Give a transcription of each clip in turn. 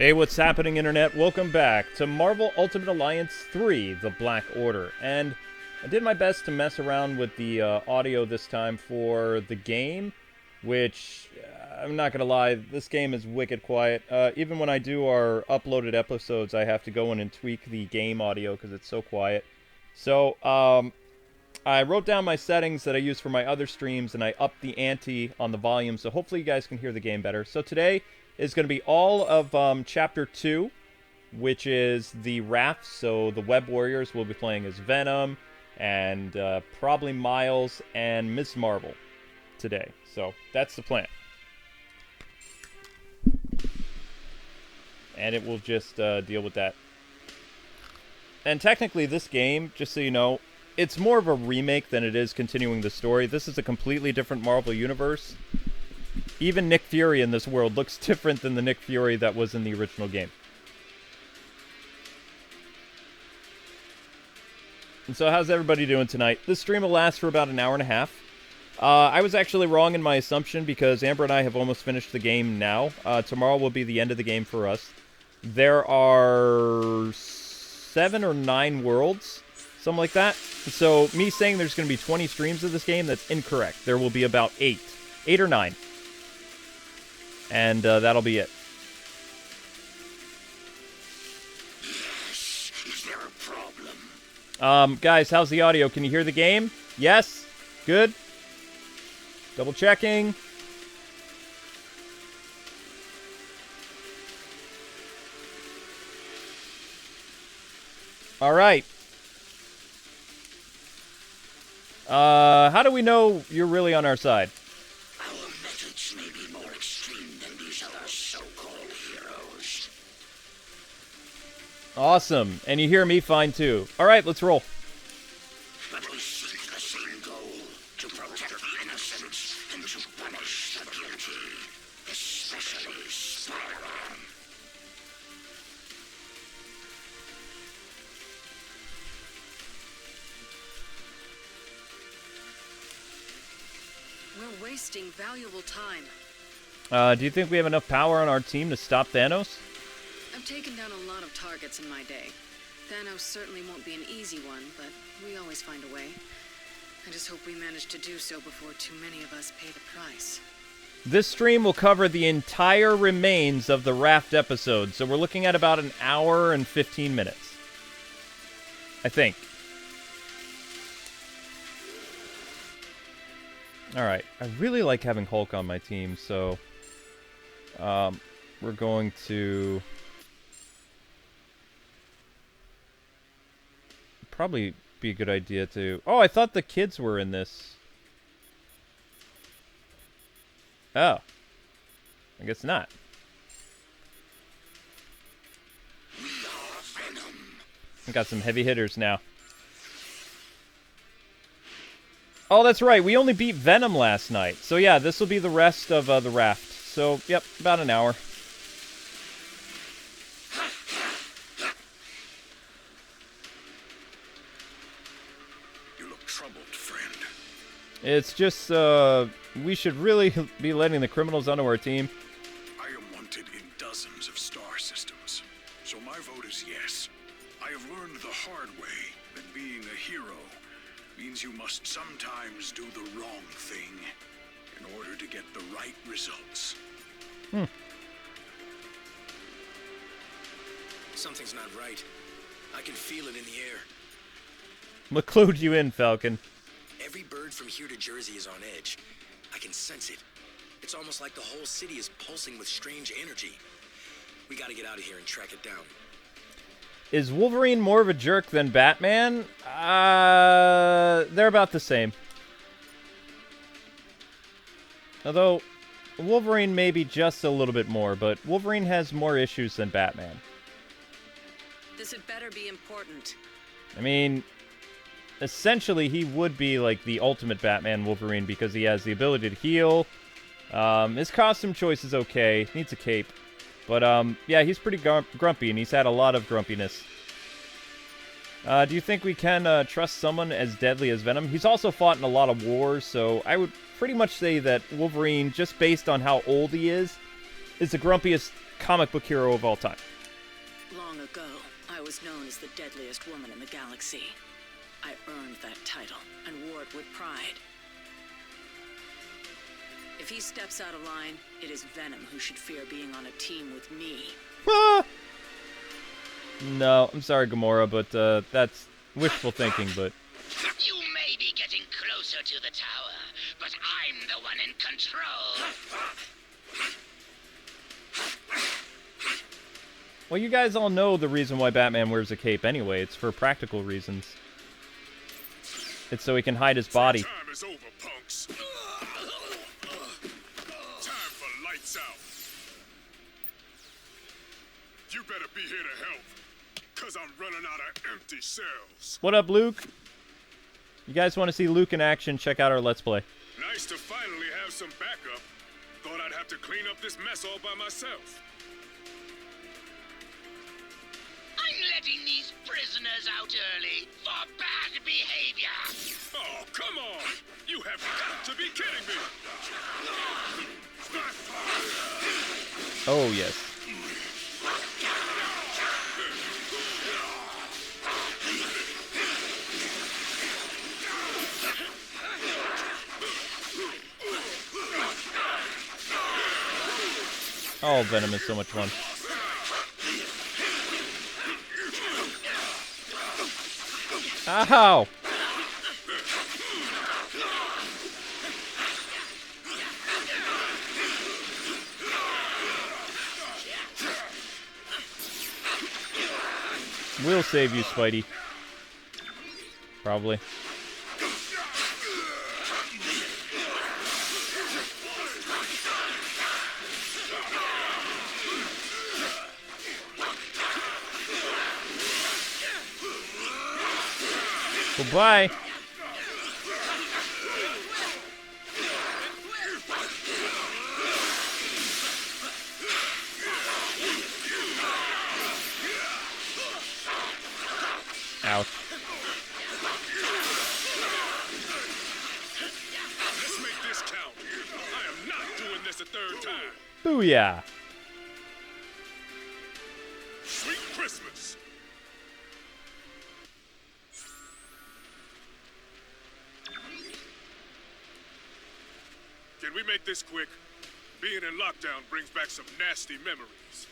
Hey, what's happening, Internet? Welcome back to Marvel Ultimate Alliance 3, The Black Order. And I did my best to mess around with the audio this time for the game, which, I'm not gonna lie, this game is wicked quiet. Even when I do our uploaded episodes, I have to go in and tweak the game audio because it's so quiet. So, I wrote down my settings that I use for my other streams, and I upped the ante on the volume, so hopefully you guys can hear the game better. So today is going to be all of Chapter 2, which is the Raft. So the Web Warriors will be playing as Venom, and probably Miles and Ms. Marvel today. So that's the plan. And it will just deal with that. And technically this game, just so you know, it's more of a remake than it is continuing the story. This is a completely different Marvel universe. Even Nick Fury in this world looks different than the Nick Fury that was in the original game. And so how's everybody doing tonight? This stream will last for about an hour and a half. I was actually wrong in my assumption because Amber and I have almost finished the game now. Tomorrow will be the end of the game for us. There are 7 or 9 worlds. Something like that. So, me saying there's going to be 20 streams of this game, that's incorrect. There will be about 8. 8 or 9. And that'll be it. Yes. Is there a problem? Guys, how's the audio? Can you hear the game? Yes? Good? Double checking. Alright. How do we know you're really on our side? Our methods may be more extreme than these other so-called heroes. Awesome. And you hear me fine, too. Alright, let's roll. But we seek the same goal, to protect the innocents and to punish the guilty, especially Spider-Man. We're wasting valuable time. Do you think we have enough power on our team to stop Thanos? I've taken down a lot of targets in my day. Thanos certainly won't be an easy one, but we always find a way. I just hope we manage to do so before too many of us pay the price. This stream will cover the entire remains of the Raft episode, so we're looking at about an hour and 15 minutes. I think. Alright, I really like having Hulk on my team, so we're going to probably be a good idea to... Oh, I thought the kids were in this. Oh. I guess not. We are Venom. We got some heavy hitters now. Oh, that's right. We only beat Venom last night. So yeah, this will be the rest of the Raft. So, yep, about an hour. You look troubled, friend. It's just, we should really be letting the criminals onto our team. I am wanted in dozens of star systems, so my vote is yes. I have learned the hard way that being a hero means you must sometimes do the wrong thing in order to get the right results. Something's not right. I can feel it in the air. What clued you in, Falcon? Every bird from here to Jersey is on edge. I can sense it. It's almost like the whole city is pulsing with strange energy. We gotta get out of here and track it down. Is Wolverine more of a jerk than Batman? They're about the same. Although, Wolverine may be just a little bit more, but Wolverine has more issues than Batman. This had better be important. I mean, essentially he would be like the ultimate Batman Wolverine because he has the ability to heal. His costume choice is okay. Needs a cape. But, yeah, he's pretty grumpy, and he's had a lot of grumpiness. Do you think we can trust someone as deadly as Venom? He's also fought in a lot of wars, so I would pretty much say that Wolverine, just based on how old he is the grumpiest comic book hero of all time. Long ago, I was known as the deadliest woman in the galaxy. I earned that title and wore it with pride. If he steps out of line, it is Venom who should fear being on a team with me. Ah! No, I'm sorry, Gamora, but that's wishful thinking, but... You may be getting closer to the tower, but I'm the one in control. Well, you guys all know the reason why Batman wears a cape anyway. It's for practical reasons. It's so he can hide his body. Time is over, punks. Time for lights out. You better be here to help, cause I'm running out of empty cells. What up, Luke? You guys want to see Luke in action, check out our Let's Play. Nice to finally have some backup. Thought I'd have to clean up this mess all by myself. I'm letting these prisoners out early for bad behavior. Oh, come on! You have got to be kidding me! Oh, yes. Oh, Venom is so much fun. Ow! We'll save you, Spidey. Probably. Goodbye. Ouch. Let's make this count. I am not doing this a third time. Booyah. Sweet Christmas. Can we make this quick? Being in lockdown brings back some nasty memories.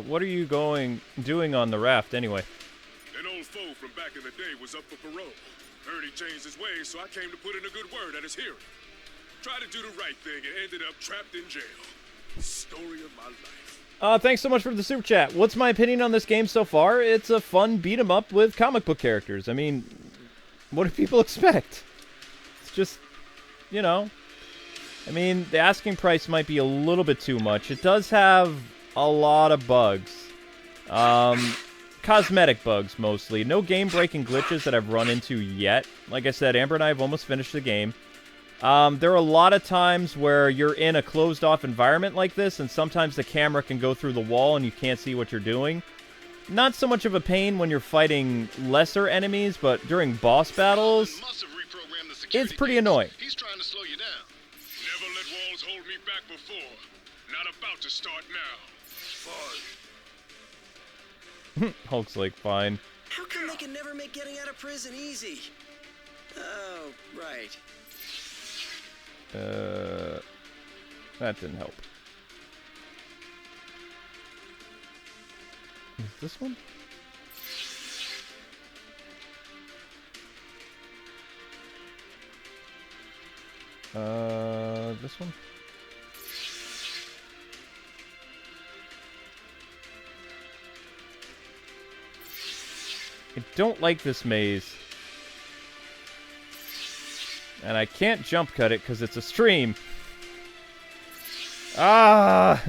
What are you doing on the raft anyway? An old foe from back in the day was up for parole. Heard he changed his ways, so I came to put in a good word at his hearing. Tried to do the right thing and ended up trapped in jail. Story of my life. Thanks so much for the super chat. What's my opinion on this game so far? It's a fun beat 'em up with comic book characters. I mean, what do people expect? It's just, you know. I mean, the asking price might be a little bit too much. It does have a lot of bugs. Cosmetic bugs, mostly. No game-breaking glitches that I've run into yet. Like I said, Amber and I have almost finished the game. There are a lot of times where you're in a closed-off environment like this, and sometimes the camera can go through the wall and you can't see what you're doing. Not so much of a pain when you're fighting lesser enemies, but during boss battles, it's pretty annoying. He's trying to slow you down. Never let walls hold me back before. Not about to start now. Fine. Hulk's like, fine. How come they can never make getting out of prison easy? Oh, right. That didn't help. Is this one? This one? I don't like this maze. And I can't jump cut it because it's a stream. Ah!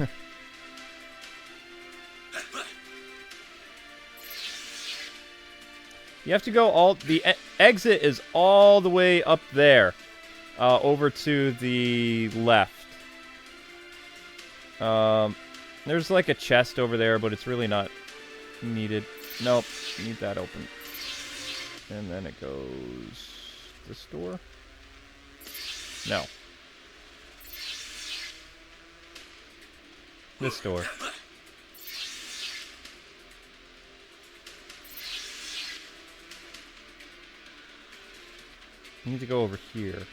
You have to go the exit is all the way up there. Over to the left. There's like a chest over there, but it's really not needed. Nope, need that open. And then it goes this door. No. This door. I need to go over here.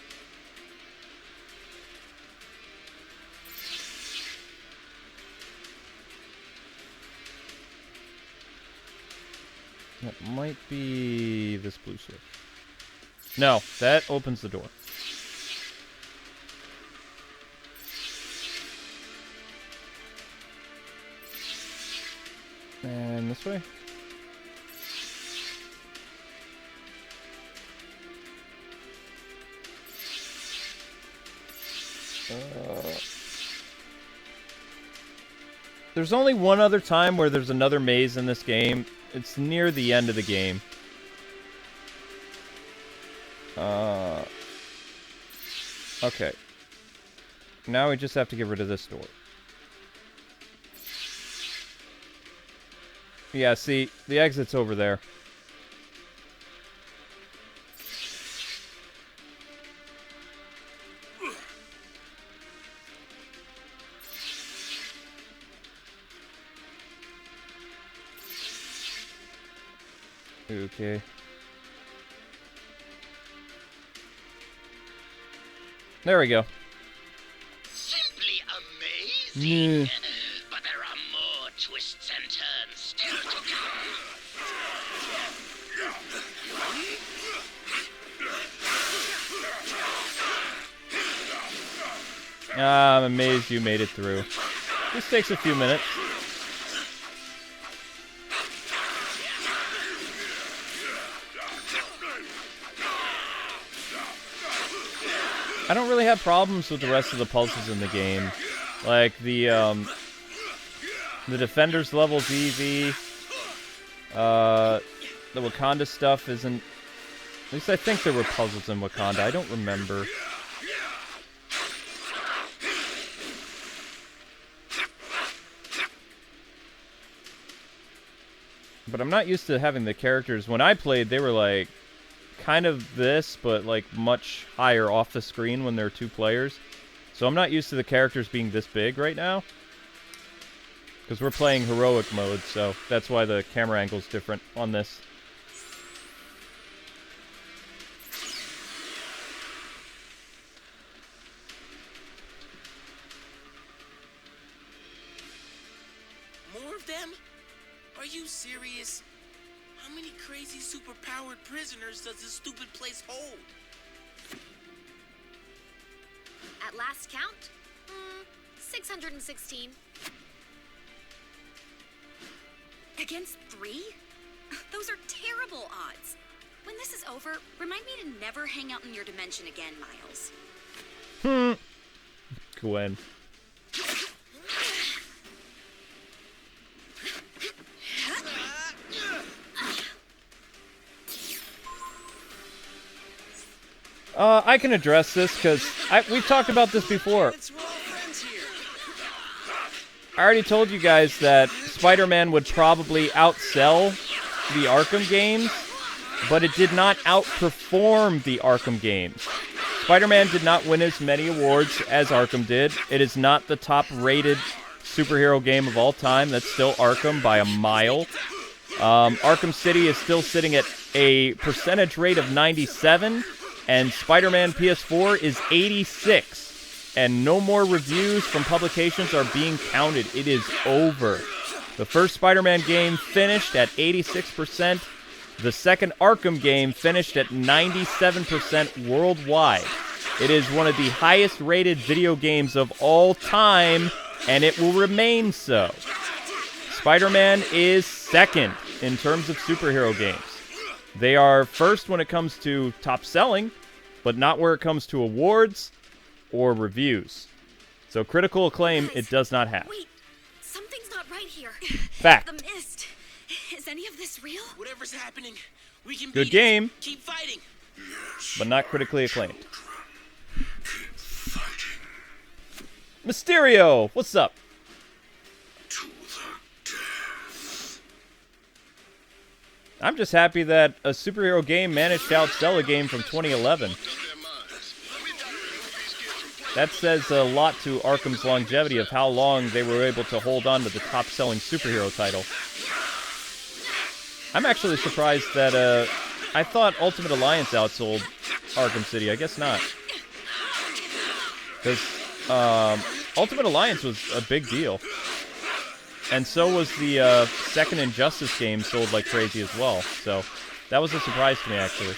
That might be this blue switch. No, that opens the door. And this way? There's only one other time where there's another maze in this game. It's near the end of the game. Okay. Now we just have to get rid of this door. Yeah, see, the exit's over there. Okay. There we go. Simply amazing. But there are more twists and turns still to come. I'm amazed you made it through. This takes a few minutes. I don't really have problems with the rest of the puzzles in the game. Like the Defenders level's easy. The Wakanda stuff isn't... At least I think there were puzzles in Wakanda. I don't remember. But I'm not used to having the characters. When I played, they were like kind of this, but like much higher off the screen when there are two players. So I'm not used to the characters being this big right now. Because we're playing heroic mode, so that's why the camera angle's different on this. More of them? Are you serious? How many crazy superpowered prisoners does this stupid place hold? At last count, 616. Against 3? Those are terrible odds. When this is over, remind me to never hang out in your dimension again, Miles. Gwen. I can address this because we've talked about this before. I already told you guys that Spider-Man would probably outsell the Arkham games, but it did not outperform the Arkham games. Spider-Man did not win as many awards as Arkham did. It is not the top-rated superhero game of all time. That's still Arkham by a mile. Arkham City is still sitting at a percentage rate of 97, and Spider-Man PS4 is 86. And no more reviews from publications are being counted. It is over. The first Spider-Man game finished at 86%. The second Arkham game finished at 97% worldwide. It is one of the highest rated video games of all time, and it will remain so. Spider-Man is second in terms of superhero games. They are first when it comes to top selling, but not where it comes to awards or reviews. So critical acclaim, Guys, it does not have. Wait, something's not right here. Fact. The mist. Is any of this real? Whatever's happening, we can Good beat game. it. Keep fighting. But not critically acclaimed. Mysterio, what's up? To the death. I'm just happy that a superhero game managed to outsell a game from 2011. That says a lot to Arkham's longevity of how long they were able to hold on to the top-selling superhero title. I'm actually surprised that, I thought Ultimate Alliance outsold Arkham City. I guess not. Because, Ultimate Alliance was a big deal. And so was the, second Injustice game sold like crazy as well. So, that was a surprise to me, actually.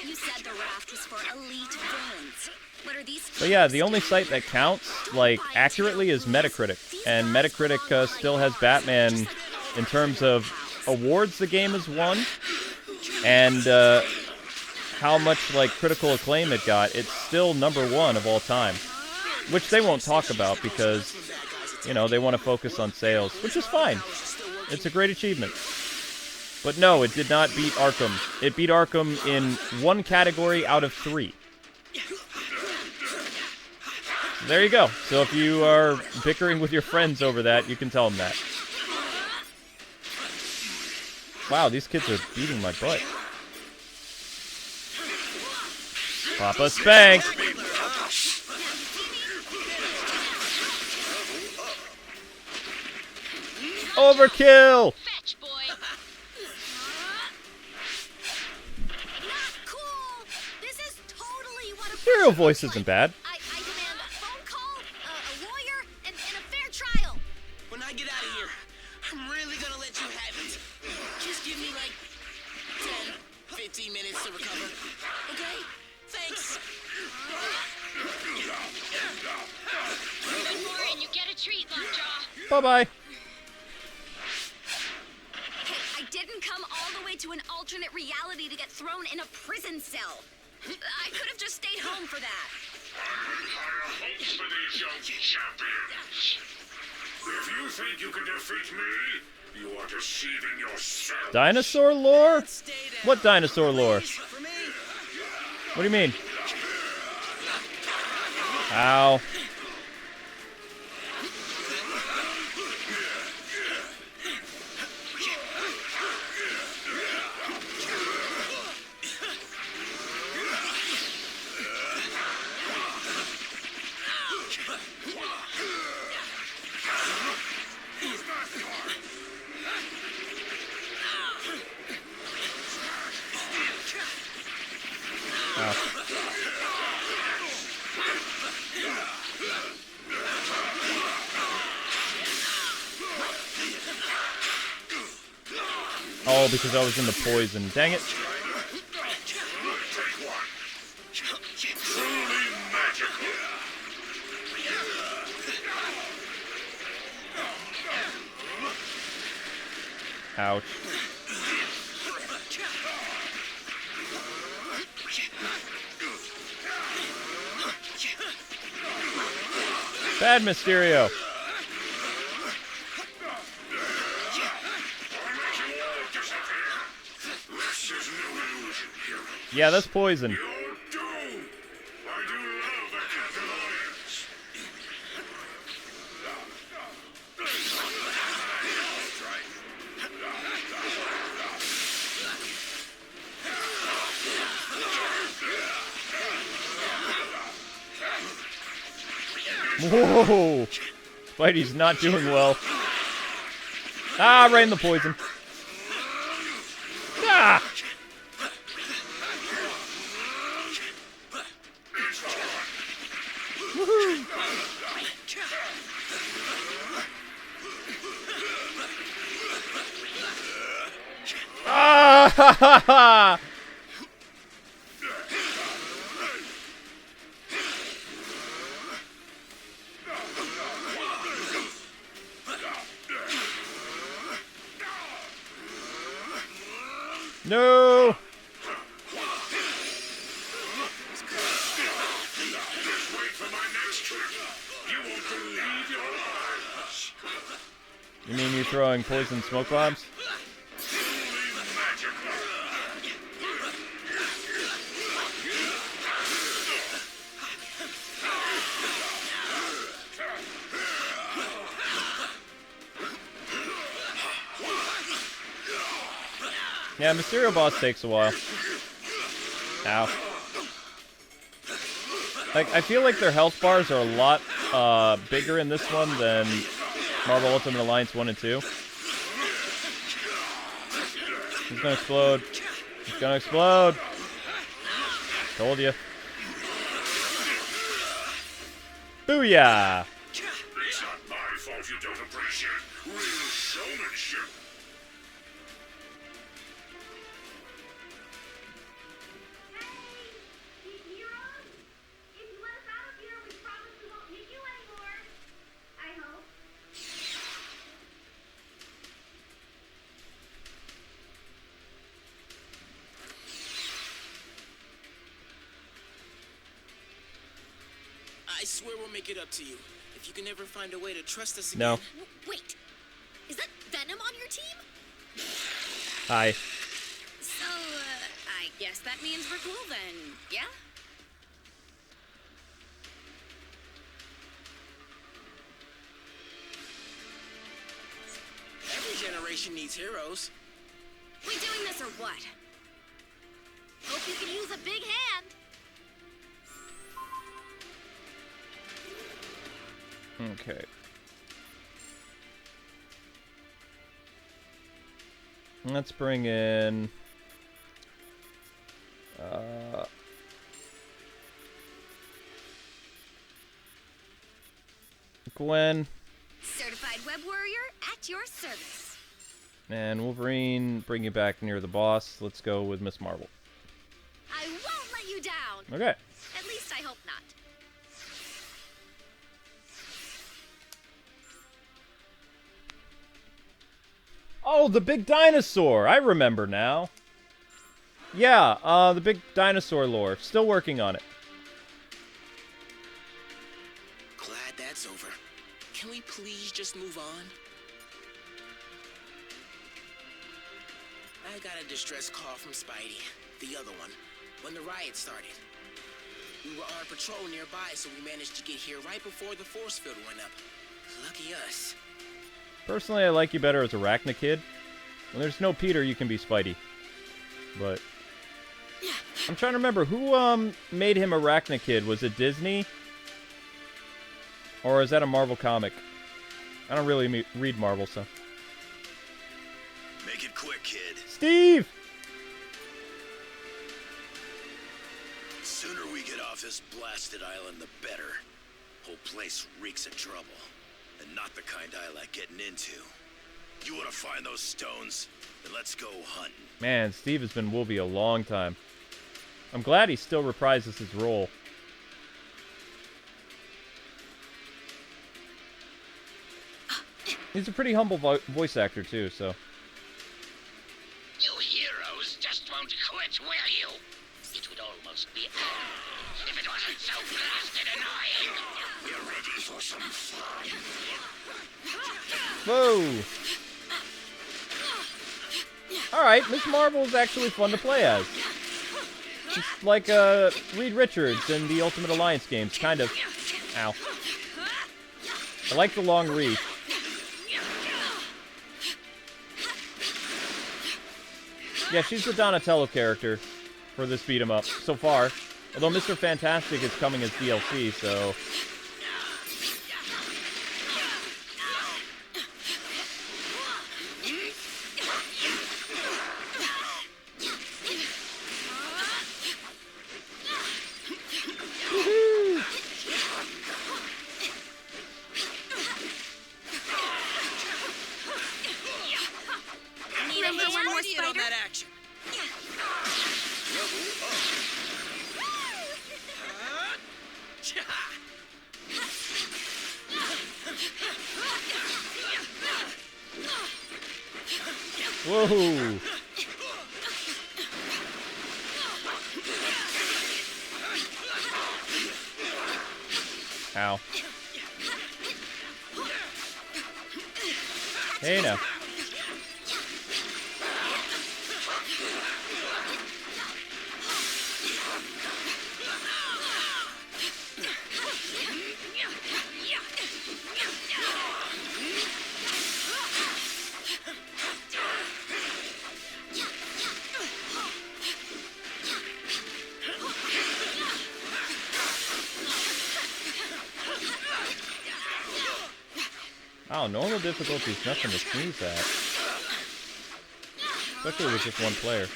You said the Raft was for elite villains. What are these? But yeah, the only site that counts, like, accurately is Metacritic. And Metacritic still has Batman in terms of awards the game has won, and how much, like, critical acclaim it got. It's still #1 of all time. Which they won't talk about because, you know, they want to focus on sales, which is fine. It's a great achievement. But no, it did not beat Arkham. It beat Arkham in 1 category out of 3. There you go. So if you are bickering with your friends over that, you can tell them that. Wow, these kids are beating my butt. Papa Spank! Overkill! Fetch, boy. Not cool. This is totally what a Hero voice isn't bad. I demand a phone call, a lawyer, and a fair trial. When I get out of here, I'm really gonna let you have it. Just give me like 10, 15 minutes to recover. Okay? Thanks. One more and you get a treat, Lockjaw. Bye-bye. Hey, I didn't come all the way to an alternate reality to get thrown in a prison cell. I could have just stayed home for that. Hopes for these young champions. If you think you can defeat me, you are deceiving yourself. Dinosaur lore? Stay down. What dinosaur lore? For me? What do you mean? Ow. Oh, because I was in the poison. Dang it. Truly magical. Ouch. Bad Mysterio. Yeah, that's poison. You're doomed. I do love a Captain Alliance. Whoa! Spidey's not doing well. Ah, right in the poison. Ah! Woohoo! Ah! Ha, ha, ha! No! Just wait for my next trick. You won't believe your eyes. You mean you throwing poison smoke bombs? Truly magical. Yeah, Mysterio boss takes a while. Ow. Like, I feel like their health bars are a lot bigger in this one than Marvel Ultimate Alliance 1 and 2. He's gonna explode. He's gonna explode. Told you. Booyah! It's not my fault you don't appreciate real showmanship. I swear we'll make it up to you. If you can ever find a way to trust us again. No. Wait, is that Venom on your team? Hi. So, I guess that means we're cool then, yeah? Every generation needs heroes. We doing this or what? Hope you can use a big hand. Okay. Let's bring in... Gwen. Certified web warrior at your service. And Wolverine, bring you back near the boss. Let's go with Miss Marvel. I won't let you down. Okay. At least I hope not. Oh, the big dinosaur! I remember now. Yeah, the big dinosaur lore. Still working on it. Glad that's over. Can we please just move on? I got a distress call from Spidey, the other one, when the riot started. We were on patrol nearby, so we managed to get here right before the force field went up. Lucky us. Personally, I like you better as Arachnakid. When there's no Peter, you can be Spidey. But I'm trying to remember who made him Arachnakid. Was it Disney? Or is that a Marvel comic? I don't really read Marvel, so. Make it quick, kid. Steve! The sooner we get off this blasted island, the better. Whole place reeks of trouble. And not the kind I like getting into. You want to find those stones? Then let's go hunting. Man, Steve has been Wolvie a long time. I'm glad he still reprises his role. He's a pretty humble voice actor, too, so. You heroes just won't quit, will you? It would almost be if it wasn't so blasted annoying. You're ready for some fun? Whoa! Alright, Miss Marvel is actually fun to play as. She's like Reed Richards in the Ultimate Alliance games, kind of. Ow. I like the long reach. Yeah, she's the Donatello character for this beat 'em up so far. Although Mr. Fantastic is coming as DLC, so. Need a hand, Idiot on Spider? that action. Whoa! Ow. Hey now. Oh, normal difficulty is nothing to sneeze at. Especially with just one player.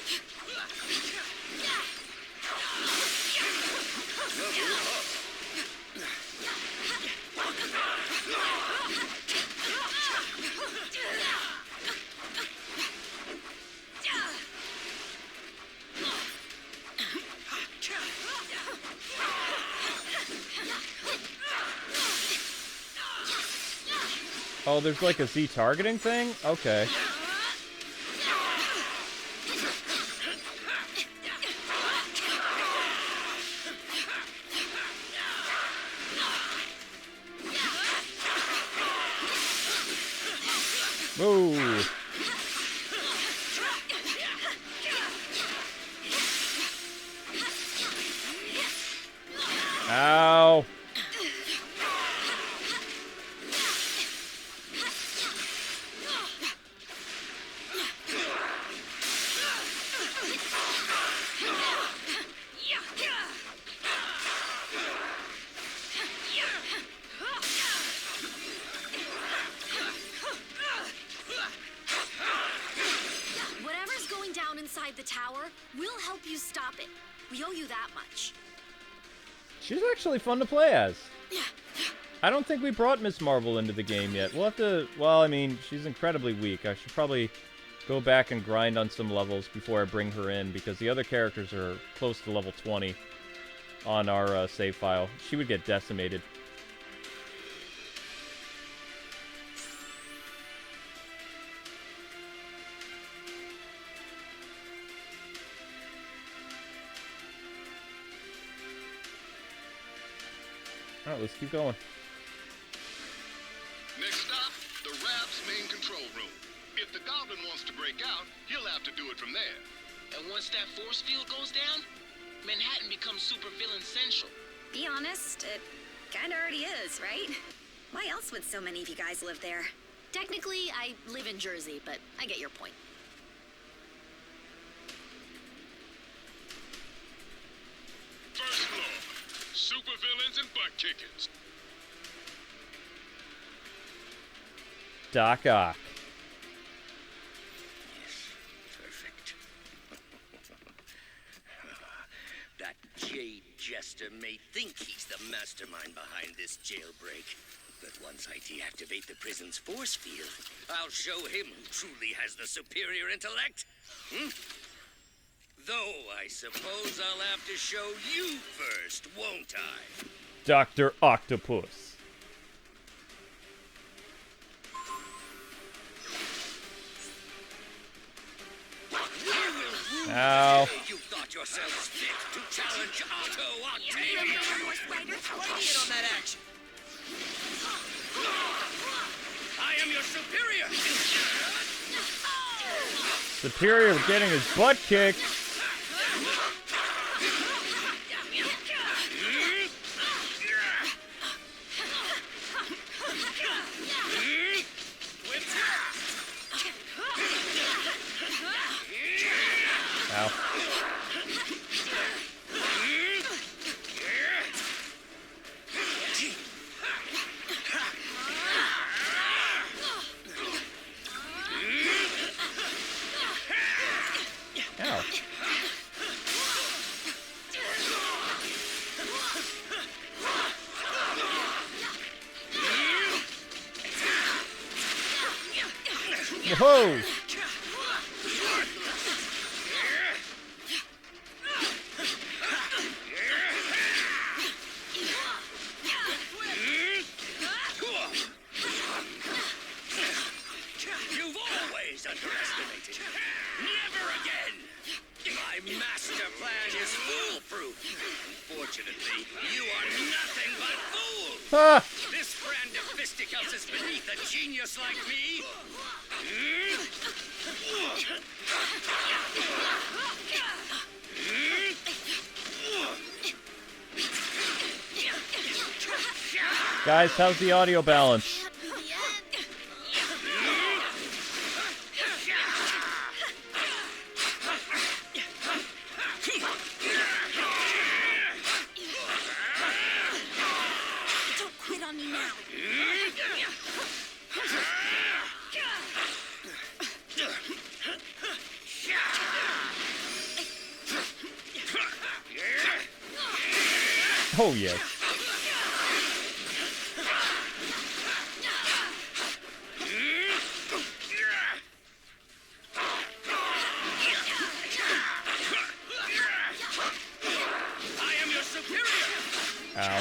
Oh, there's like a Z targeting thing? Okay. Whoa. Ow. Whatever's going down inside the tower, we'll help you stop it. We owe you that much. She's actually fun to play as. I don't think we brought Miss Marvel into the game yet. We'll have to... Well, I mean, she's incredibly weak. I should probably go back and grind on some levels before I bring her in, because the other characters are close to level 20 on our save file. She would get decimated. Alright, let's keep going. Next stop, the Raft's main control room. If the Goblin wants to break out, he'll have to do it from there. And once that force field goes down, Manhattan becomes supervillain central. Be honest, it kinda already is, right? Why else would so many of you guys live there? Technically, I live in Jersey, but I get your point. First floor, supervillains and butt kickers. Doc Ock. Perfect. That jade jester may think he's the mastermind behind this jailbreak, but once I deactivate the prison's force field, I'll show him who truly has the superior intellect. Though I suppose I'll have to show you first, won't I? Dr. Octopus. Ow. You thought yourselves fit to challenge Otto Octave? What do you get on that action? I am your superior! Superior getting his butt kicked. Ow. Ow. Whoa! You've always underestimated. Never again! My master plan is foolproof. Unfortunately, you are nothing but fools! Ah! This brand of fisticuffs is beneath a genius like me. Guys, how's the audio balance? Don't quit on me now. Oh, yes. I am your superior. Ow.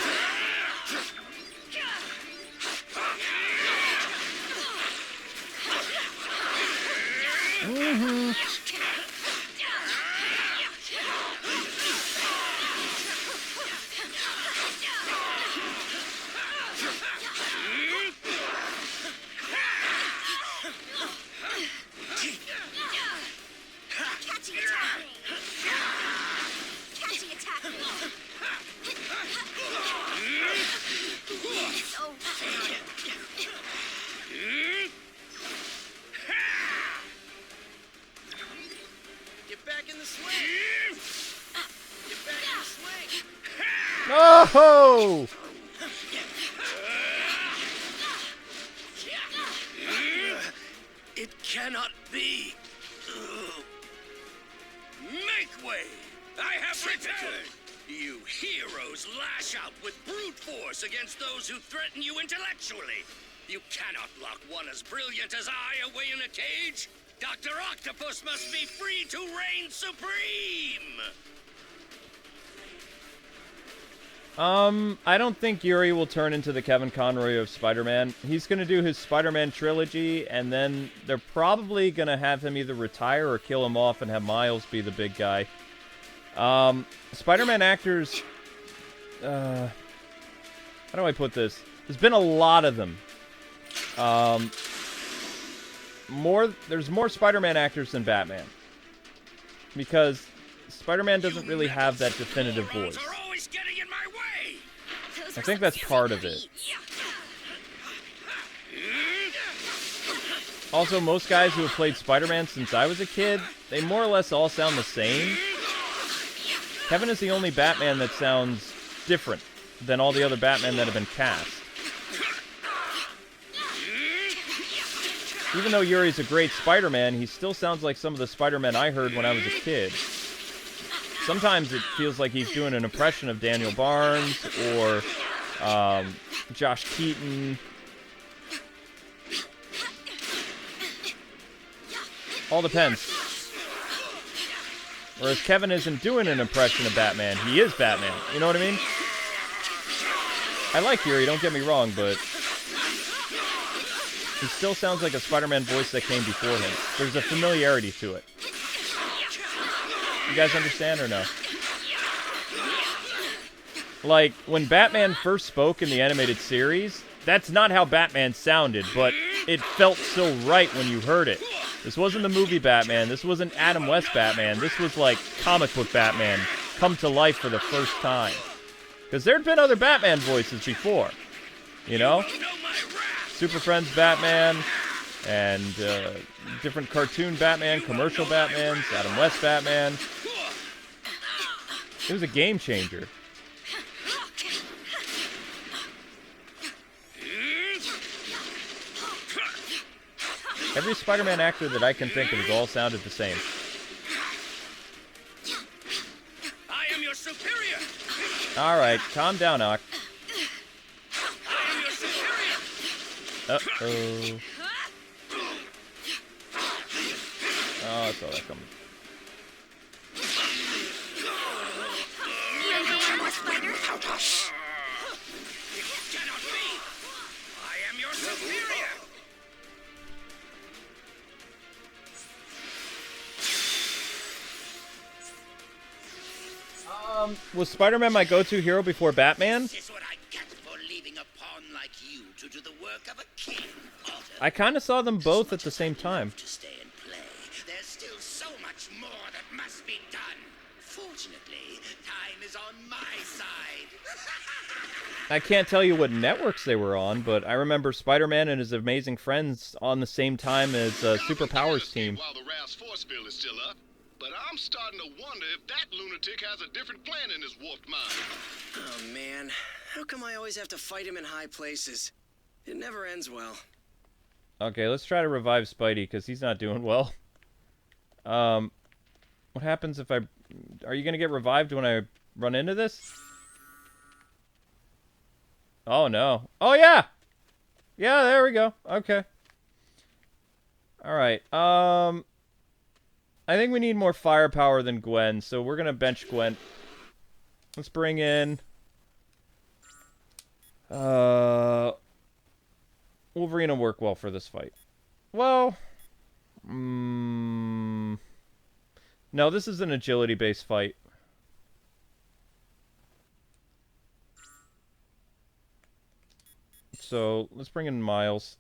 Catchy attack me! Catchy attack me! Oh, Get back in the swing! Get back in the swing! Oh! It cannot be. Make way! I have returned! You heroes lash out with brute force against those who threaten you intellectually. You cannot lock one as brilliant as I away in a cage. Dr. Octopus must be free to reign supreme! I don't think Yuri will turn into the Kevin Conroy of Spider-Man. He's gonna do his Spider-Man trilogy, and then they're probably gonna have him either retire or kill him off and have Miles be the big guy. Spider-Man actors, how do I put this? There's been a lot of them. There's more Spider-Man actors than Batman. Because Spider-Man doesn't really have that definitive voice. Are always getting in my way. those I are think some that's easy part of it. beats. Also, most guys who have played Spider-Man since I was a kid, they more or less all sound the same. Kevin is the only Batman that sounds different than all the other Batmen that have been cast. Even though Yuri's a great Spider-Man, he still sounds like some of the Spider-Men I heard when I was a kid. Sometimes it feels like he's doing an impression of Daniel Barnes or Josh Keaton. All depends. Whereas Kevin isn't doing an impression of Batman. He is Batman. You know what I mean? I like Yuri, don't get me wrong, but he still sounds like a Spider-Man voice that came before him. There's a familiarity to it. You guys understand or no? Like, when Batman first spoke in the animated series, that's not how Batman sounded, but it felt so right when you heard it. This wasn't the movie Batman. This wasn't Adam West Batman. This was like comic book Batman come to life for the first time. Because there'd been other Batman voices before. You know? Super Friends Batman, and different cartoon Batman, commercial Batmans, Adam West Batman. It was a game changer. Every Spider-Man actor that I can think of has all sounded the same. I am your superior. Alright, calm down, Ock. I am your superior. Uh-oh. Oh, I saw that coming. You know where more spiders? It cannot be. I am your superior. Was Spider-Man my go-to hero before Batman? This is what I get for leaving a pawn like you to do the work of a king. Otto, I kind of saw them both at the same time. to stay and play. There's still so much more that must be done. Fortunately, time is on my side. I can't tell you what networks they were on, but I remember Spider-Man and his amazing friends on the same time as Superpowers team. While the Raft's force field is still up, but I'm starting to wonder if that lunatic has a different plan in his warped mind. Oh, man. How come I always have to fight him in high places? It never ends well. Okay, let's try to revive Spidey, because he's not doing well. What happens if I... Are you going to get revived when I run into this? Oh, no. Oh, yeah! Yeah, there we go. Okay. Alright, I think we need more firepower than Gwen, so we're going to bench Gwen. Let's bring in... Wolverine will work well for this fight. Well... No, this is an agility-based fight. So, let's bring in Miles.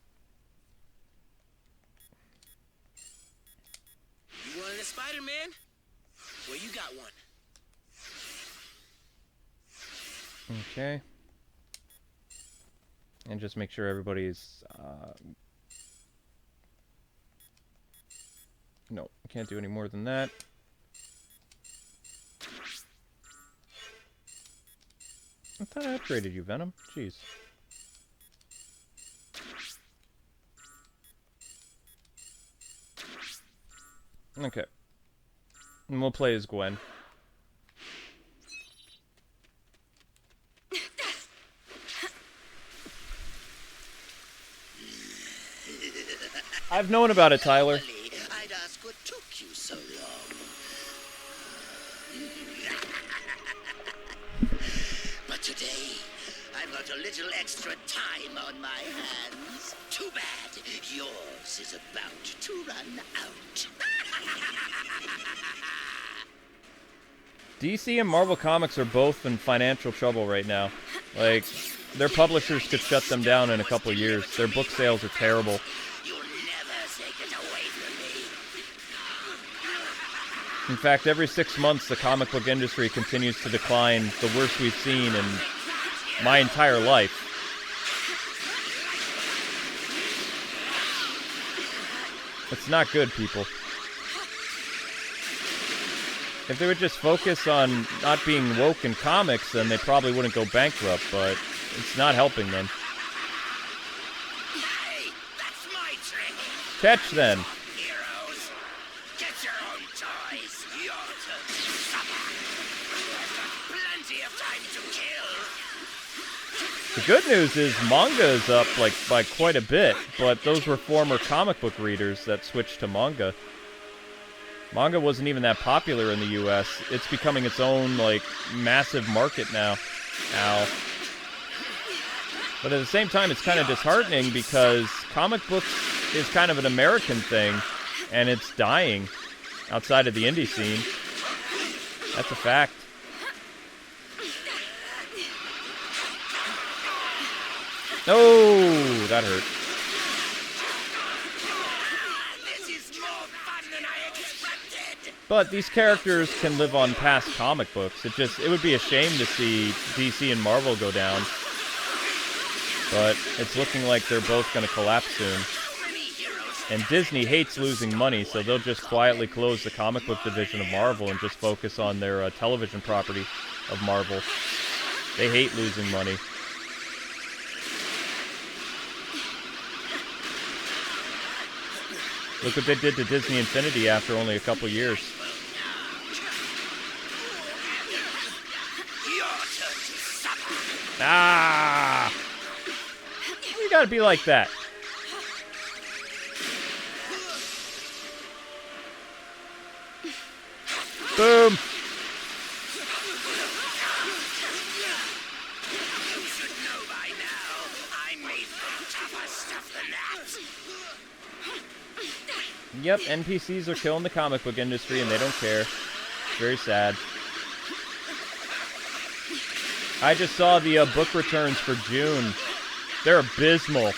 You wanted a Spider-Man? Well, you got one. Okay. And just make sure everybody's... No, can't do any more than that. I thought I upgraded you, Venom. Jeez. Okay. And we'll play as Gwen. I've known about it, Tyler. I'd ask what took you so long. But today, I've got a little extra time on my hands. Too bad. Yours is about to run out. DC and Marvel Comics are both in financial trouble right now. Like, their publishers could shut them down in a couple of years. Their book sales are terrible. You'll never take it away from me. In fact, every 6 months, the comic book industry continues to decline, the worst we've seen in my entire life. It's not good, people. If they would just focus on not being woke in comics, then they probably wouldn't go bankrupt, but it's not helping them. Hey, that's my trick. Catch, then. Heroes, get your own toys. Your turn to suffer. I've got plenty of time to kill. The good news is manga is up, like, by quite a bit, but those were former comic book readers that switched to manga. Manga wasn't even that popular in the US. It's becoming its own, like, massive market now. Ow. But at the same time, it's kind of disheartening because comic books is kind of an American thing, and it's dying outside of the indie scene. That's a fact. Oh, that hurt. But these characters can live on past comic books. It would be a shame to see DC and Marvel go down. But it's looking like they're both going to collapse soon. And Disney hates losing money, so they'll just quietly close the comic book division of Marvel and just focus on their television property of Marvel. They hate losing money. Look what they did to Disney Infinity after only a couple years. Ah! You gotta be like that. Boom! Yep, NPCs are killing the comic book industry and they don't care. It's very sad. I just saw the book returns for June. They're abysmal.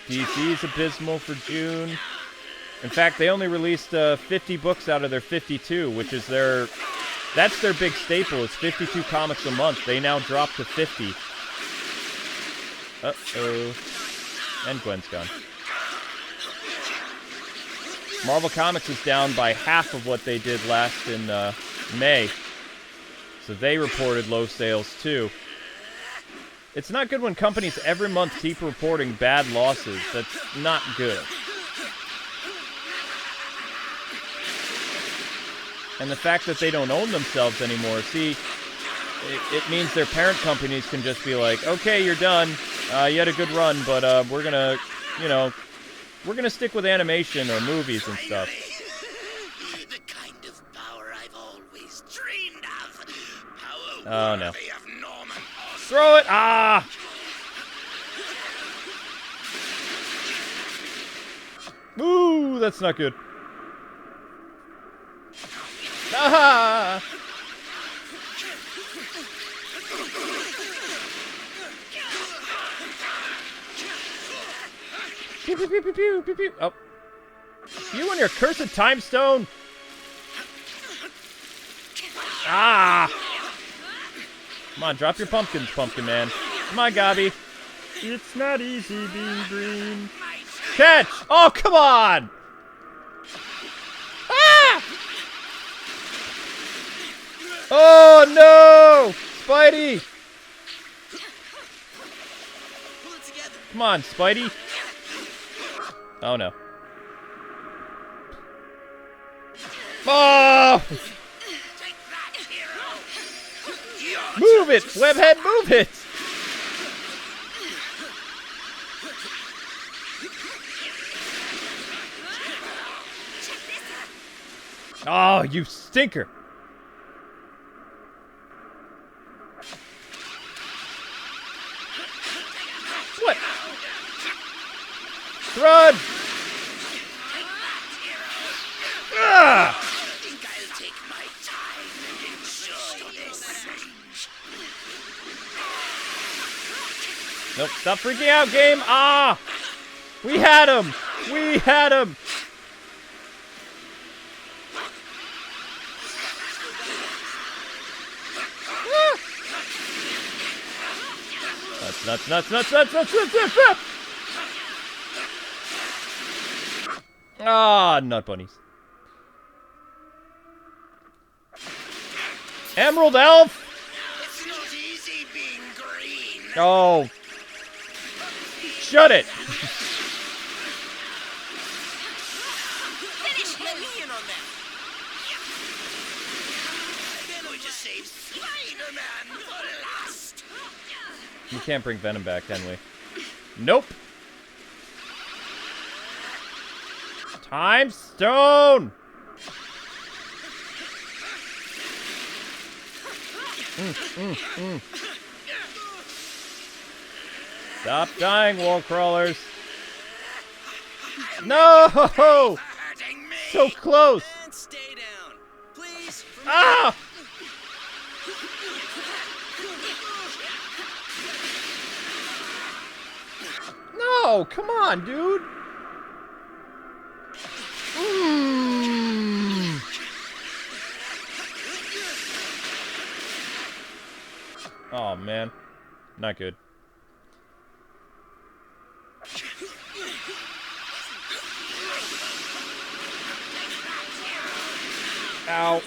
DC's abysmal for June. In fact, they only released 50 books out of their 52, which is that's their big staple, is 52 comics a month. They now dropped to 50. Uh-oh. And Gwen's gone. Marvel Comics is down by half of what they did last in May. So they reported low sales too. It's not good when companies every month keep reporting bad losses. That's not good. And the fact that they don't own themselves anymore, see, it means their parent companies can just be like, okay, you're done. You had a good run, but we're gonna, you know, we're gonna stick with animation or movies and stuff. The kind of power I've always dreamed of. Power Oh, no. worthy of Norman Osborn. Throw it! Ah! Ooh, that's not good. Ah! Pew, pew, pew, pew, pew, pew, pew. Oh. You and your cursed time stone! Ah! Come on, drop your pumpkins, Pumpkin Man. Come on, Gobby. It's not easy being green. Catch! Oh, come on! Ah! Oh, no! Spidey! Come on, Spidey. Oh, no. Oh! Move it! Webhead, move it! Oh, you stinker! What? Run! Ah! I think I'll take my time and enjoy this. Nope, stop freaking out, game! Ah! We had him! We had him! Ah! Nuts! Ah, nut bunnies. Emerald Elf! It's not easy being green. Oh. Shut it! Finish him! Let me in on that. Going to save Spider-Man for last. You can't bring Venom back, can we? Nope. Time Stone! Stop dying, wall crawlers. No! Hurting me. So close! And stay down. Please. Ah! No, come on, dude. Oh, man. Not good. Ow.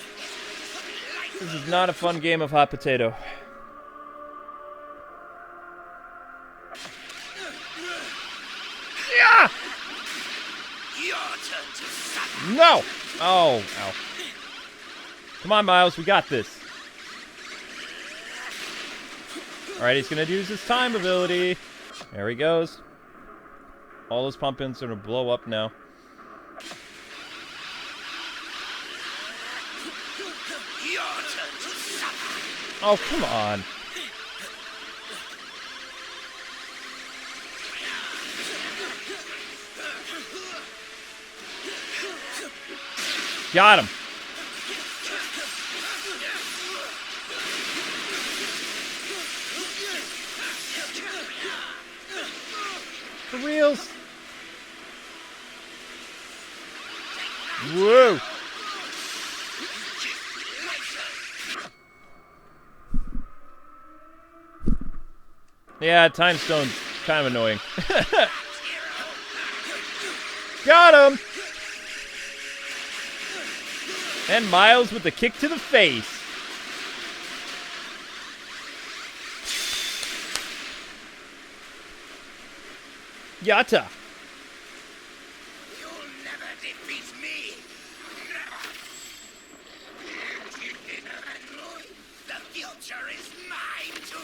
This is not a fun game of hot potato. Yeah! Your turn to suffer. No! Oh, ow. Come on, Miles, we got this. Alright, he's gonna use his time ability. There he goes. All those pumpkins are gonna blow up now. Your turn to suffer. Oh, come on. Got him. For reals. Whoa. Yeah, Time Stone's kind of annoying. Got him! And Miles with the kick to the face. Yatta! You'll never defeat me! The future is mine to...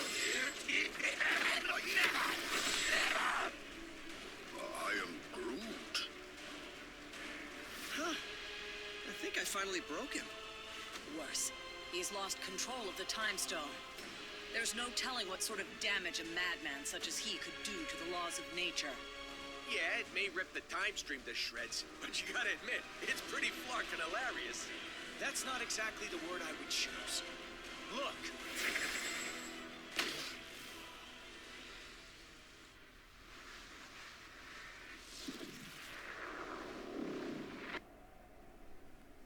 I am Groot. Huh. I think I finally broke him. Worse, he's lost control of the Time Stone. There's no telling what sort of damage a madman such as he could do to the laws of nature. Yeah, it may rip the time stream to shreds, but you gotta admit, it's pretty flarkin' hilarious. That's not exactly the word I would choose. Look.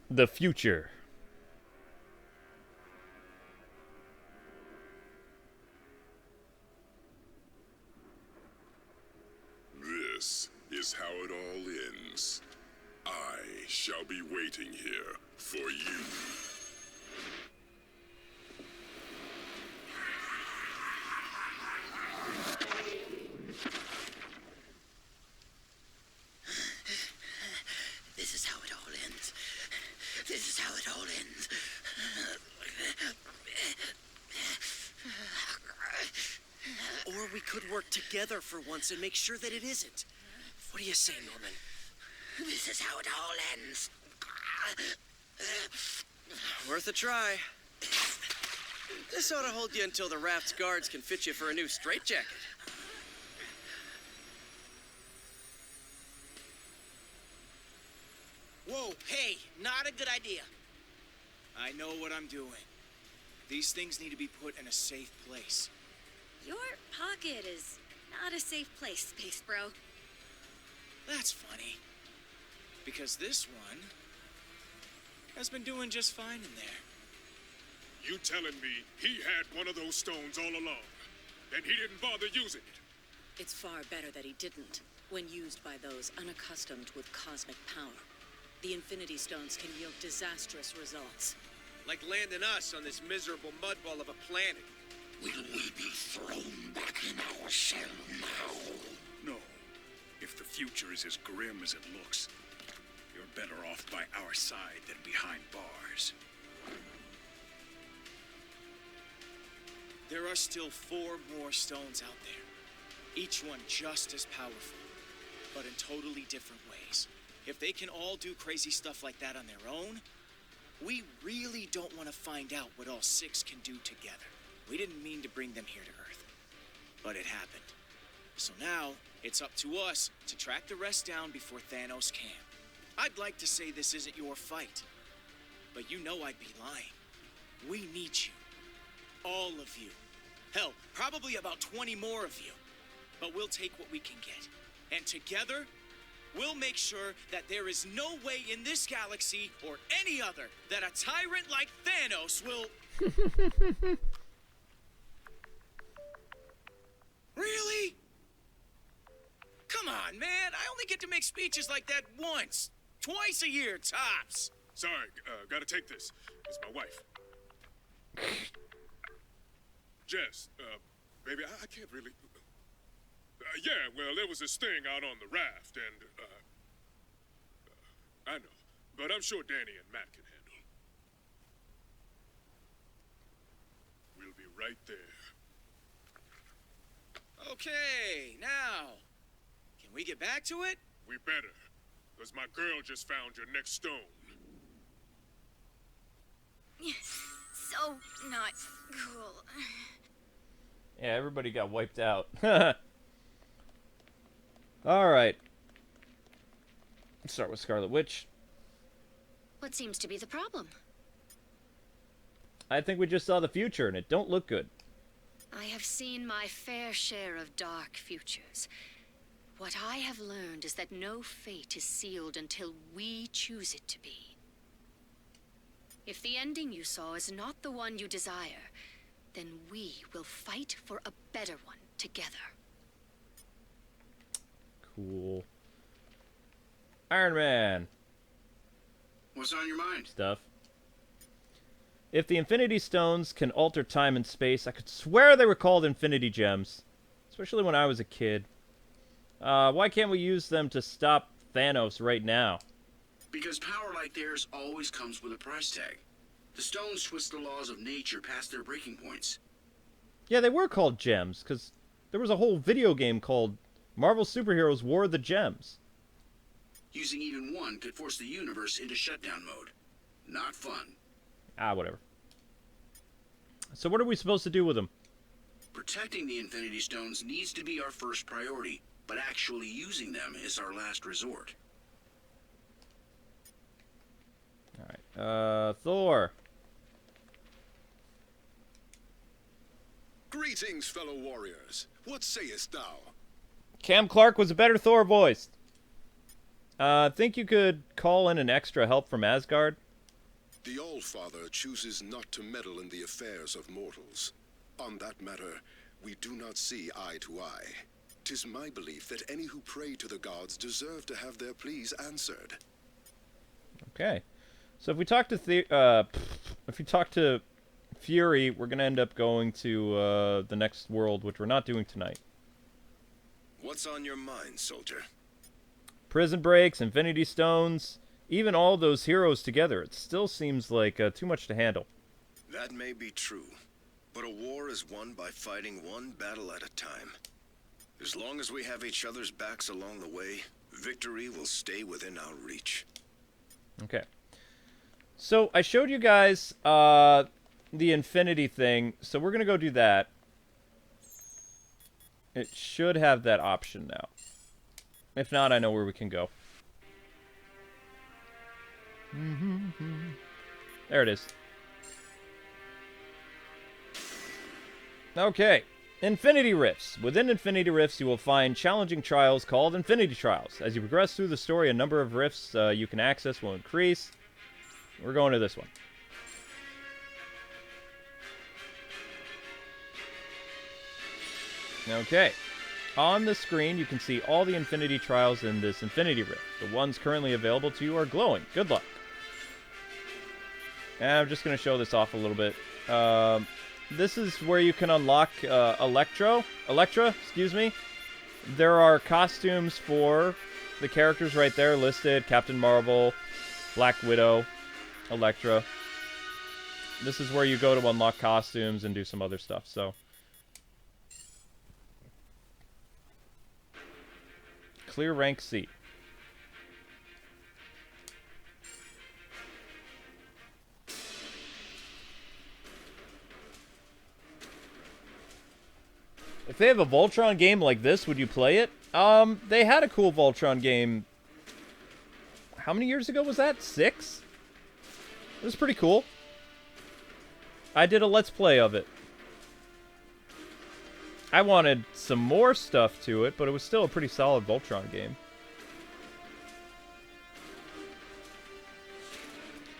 The future. This is how it all ends. I shall be waiting here for you. This is how it all ends. This is how it all ends. Or we could work together for once and make sure that it isn't. What do you say, Norman? This is how it all ends. Worth a try. This ought to hold you until the Raft's guards can fit you for a new straitjacket. Whoa, hey, not a good idea. I know what I'm doing. These things need to be put in a safe place. Your pocket is not a safe place, Space Bro. That's funny. Because this one has been doing just fine in there. You telling me he had one of those stones all along, and he didn't bother using it? It's far better that he didn't, when used by those unaccustomed with cosmic power. The Infinity Stones can yield disastrous results. Like landing us on this miserable mudball of a planet. Will we be thrown back in our shell now? No. If the future is as grim as it looks, you're better off by our side than behind bars. There are still 4 more stones out there. Each one just as powerful, but in totally different ways. If they can all do crazy stuff like that on their own, we really don't want to find out what all 6 can do together. We didn't mean to bring them here to Earth, but it happened. So now, it's up to us to track the rest down before Thanos can. I'd like to say this isn't your fight, but you know I'd be lying. We need you. All of you. Hell, probably about 20 more of you. But we'll take what we can get. And together, we'll make sure that there is no way in this galaxy or any other that a tyrant like Thanos will... Really? Come on, man. I only get to make speeches like that once. Twice a year, tops. Sorry, gotta take this. It's my wife. Jess, baby, I can't really... yeah, well, there was this thing out on the raft, and, I know. But I'm sure Danny and Matt can handle. We'll be right there. Okay, now, can we get back to it? We better, because my girl just found your next stone. So not cool. Yeah, everybody got wiped out. Alright. Let's start with Scarlet Witch. What seems to be the problem? I think we just saw the future, and it don't look good. I have seen my fair share of dark futures. What I have learned is that no fate is sealed until we choose it to be. If the ending you saw is not the one you desire, then we will fight for a better one together. Cool. Iron Man. What's on your mind? Stuff. If the Infinity Stones can alter time and space, I could swear they were called Infinity Gems. Especially when I was a kid. Why can't we use them to stop Thanos right now? Because power like theirs always comes with a price tag. The stones twist the laws of nature past their breaking points. Yeah, they were called gems, because there was a whole video game called Marvel Superheroes War of the Gems. Using even one could force the universe into shutdown mode. Not fun. Ah, whatever. So what are we supposed to do with them? Protecting the Infinity Stones needs to be our first priority, but actually using them is our last resort. Alright, Thor. Greetings, fellow warriors. What sayest thou? Cam Clark was a better Thor voice. Think you could call in an extra help from Asgard? The All-Father chooses not to meddle in the affairs of mortals. On that matter, we do not see eye to eye. 'Tis my belief that any who pray to the gods deserve to have their pleas answered. Okay. So if we talk to Fury, we're gonna end up going to the next world, which we're not doing tonight. What's on your mind, soldier? Prison breaks, Infinity Stones, even all those heroes together. It still seems like too much to handle. That may be true, but a war is won by fighting one battle at a time. As long as we have each other's backs along the way, victory will stay within our reach. Okay. So I showed you guys the Infinity thing, so we're going to go do that. It should have that option now. If not, I know where we can go. There it is. Okay. Infinity Rifts. Within Infinity Rifts, you will find challenging trials called Infinity Trials. As you progress through the story, a number of rifts you can access will increase. We're going to this one. Okay. On the screen, you can see all the Infinity Trials in this Infinity Rift. The ones currently available to you are glowing. Good luck. And I'm just going to show this off a little bit. This is where you can unlock Elektra, excuse me. There are costumes for the characters right there listed. Captain Marvel, Black Widow, Elektra. This is where you go to unlock costumes and do some other stuff, so. Clear rank C. If they have a Voltron game like this, would you play it? They had a cool Voltron game. How many years ago was that? 6? It was pretty cool. I did a Let's Play of it. I wanted some more stuff to it, but it was still a pretty solid Voltron game.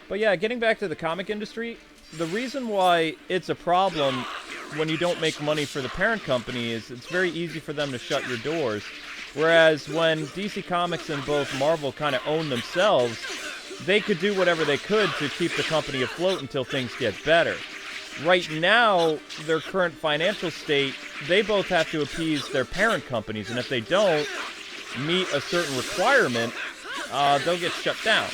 But yeah, getting back to the comic industry, the reason why it's a problem when you don't make money for the parent company is it's very easy for them to shut your doors. Whereas when DC Comics and both Marvel kind of own themselves, they could do whatever they could to keep the company afloat until things get better. Right now, their current financial state, they both have to appease their parent companies, and if they don't meet a certain requirement, they'll get shut down.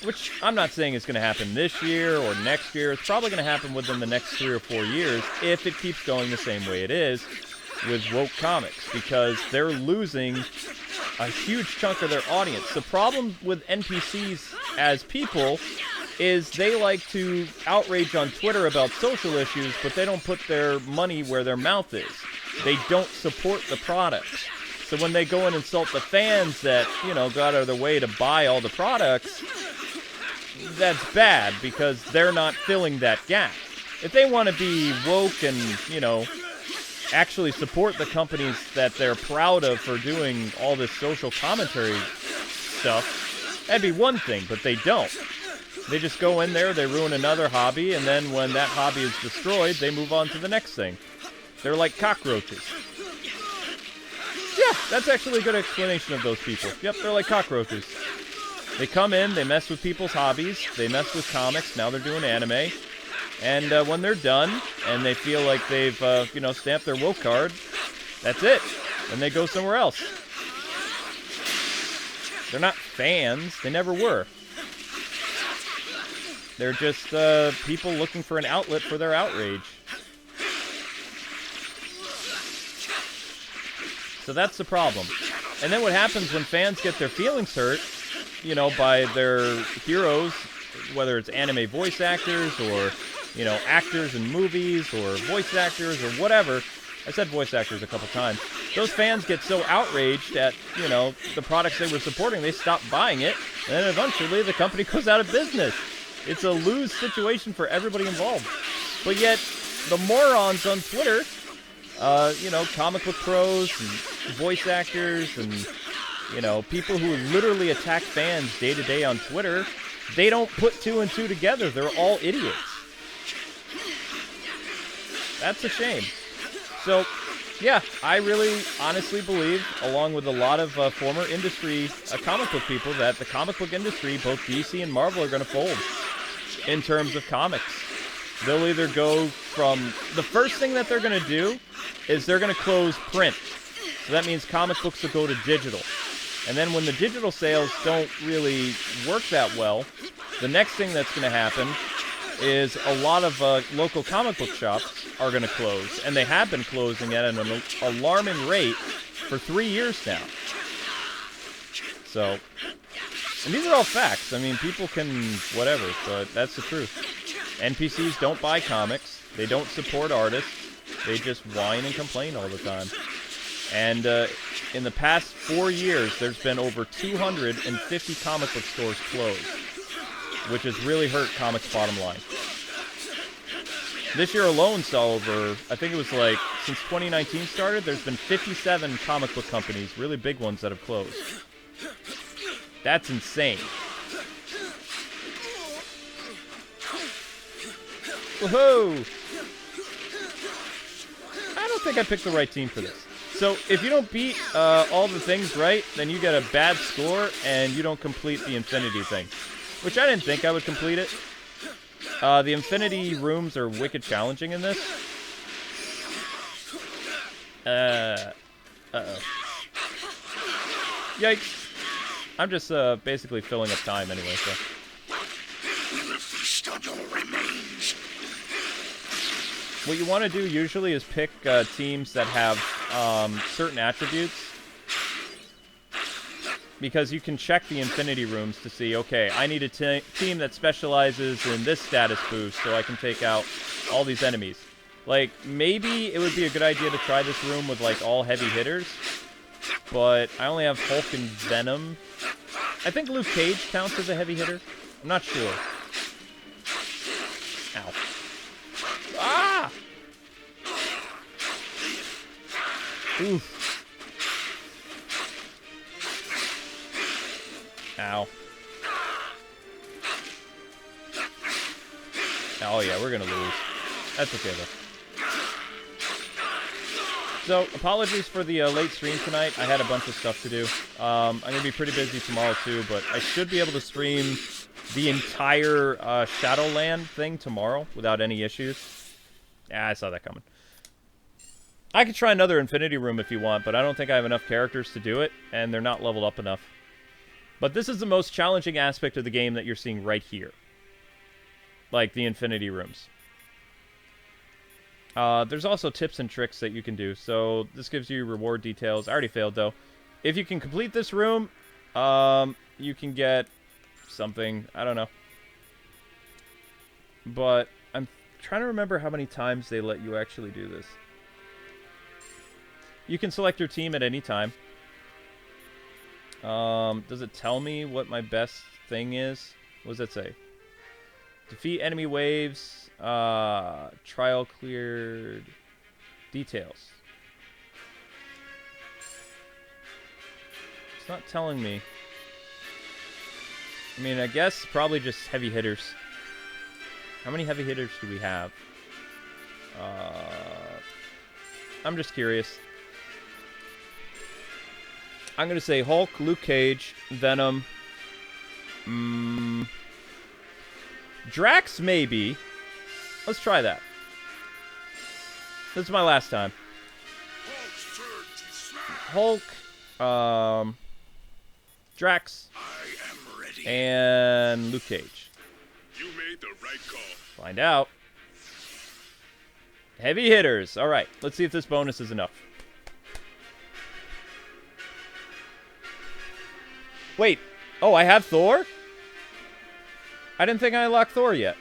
Which I'm not saying is going to happen this year or next year. It's probably going to happen within the next 3 or 4 years if it keeps going the same way it is with woke comics, because they're losing a huge chunk of their audience. The problem with NPCs as people is they like to outrage on Twitter about social issues, but they don't put their money where their mouth is. They don't support the products. So when they go and insult the fans that, you know, go out of their way to buy all the products, that's bad because they're not filling that gap. If they want to be woke and, you know, actually support the companies that they're proud of for doing all this social commentary stuff, that'd be one thing, but they don't. They just go in there, they ruin another hobby, and then when that hobby is destroyed, they move on to the next thing. They're like cockroaches. Yeah, that's actually a good explanation of those people. Yep, they're like cockroaches. They come in, they mess with people's hobbies, they mess with comics, now they're doing anime, and when they're done, and they feel like they've, you know, stamped their woke card, that's it. then they go somewhere else. They're not fans. They never were. They're just people looking for an outlet for their outrage. So that's the problem. And then what happens when fans get their feelings hurt, you know, by their heroes, whether it's anime voice actors or, you know, actors in movies or voice actors or whatever. I said voice actors a couple times. Those fans get so outraged at, you know, the products they were supporting, they stop buying it, and then eventually the company goes out of business. It's a lose situation for everybody involved. But yet, the morons on Twitter, you know, comic book pros and voice actors and, you know, people who literally attack fans day to day on Twitter, they don't put two and two together. They're all idiots. That's a shame. So, yeah, I really honestly believe, along with a lot of former industry comic book people, that the comic book industry, both DC and Marvel, are going to fold in terms of comics. They'll either go from... The first thing that they're going to do is they're going to close print. So that means comic books will go to digital. And then when the digital sales don't really work that well, the next thing that's going to happen is a lot of local comic book shops are going to close. And they have been closing at an alarming rate for 3 years now. So, and these are all facts. I mean, people can whatever, but that's the truth. NPCs don't buy comics. They don't support artists. They just whine and complain all the time. And in the past 4 years, there's been over 250 comic book stores closed, which has really hurt comics' bottom line. This year alone saw over, I think it was like, since 2019 started, there's been 57 comic book companies, really big ones, that have closed. That's insane. Woohoo! I don't think I picked the right team for this. So, if you don't beat all the things right, then you get a bad score, and you don't complete the infinity thing. Which I didn't think I would complete it. The infinity rooms are wicked challenging in this. Uh-oh. Yikes. I'm just basically filling up time anyway, so... What you want to do usually is pick teams that have certain attributes, because you can check the infinity rooms to see, okay, I need a team that specializes in this status boost so I can take out all these enemies. Like, maybe it would be a good idea to try this room with, like, all heavy hitters, but I only have Hulk and Venom. I think Luke Cage counts as a heavy hitter. I'm not sure. Ow. Ah! Oof. Ow. Oh yeah, we're gonna lose. That's okay though. So, apologies for the late stream tonight. I had a bunch of stuff to do. I'm gonna be pretty busy tomorrow too, but I should be able to stream the entire Shadowland thing tomorrow without any issues. Yeah, I saw that coming. I could try another Infinity Room if you want, but I don't think I have enough characters to do it, and they're not leveled up enough. But this is the most challenging aspect of the game that you're seeing right here. Like the Infinity Rooms. There's also tips and tricks that you can do, so this gives you reward details. I already failed, though. If you can complete this room, you can get something. I don't know. But I'm trying to remember how many times they let you actually do this. You can select your team at any time. Does it tell me what my best thing is? What does it say? Defeat enemy waves. Trial cleared. Details. It's not telling me. I mean, I guess probably just heavy hitters. How many heavy hitters do we have? I'm just curious. I'm going to say Hulk, Luke Cage, Venom. Drax, maybe. Let's try that. This is my last time. Hulk, Drax, I am ready. and Luke Cage. You made the right call. Find out. Heavy hitters. All right, let's see if this bonus is enough. Wait. Oh, I have Thor? I didn't think I unlocked Thor yet.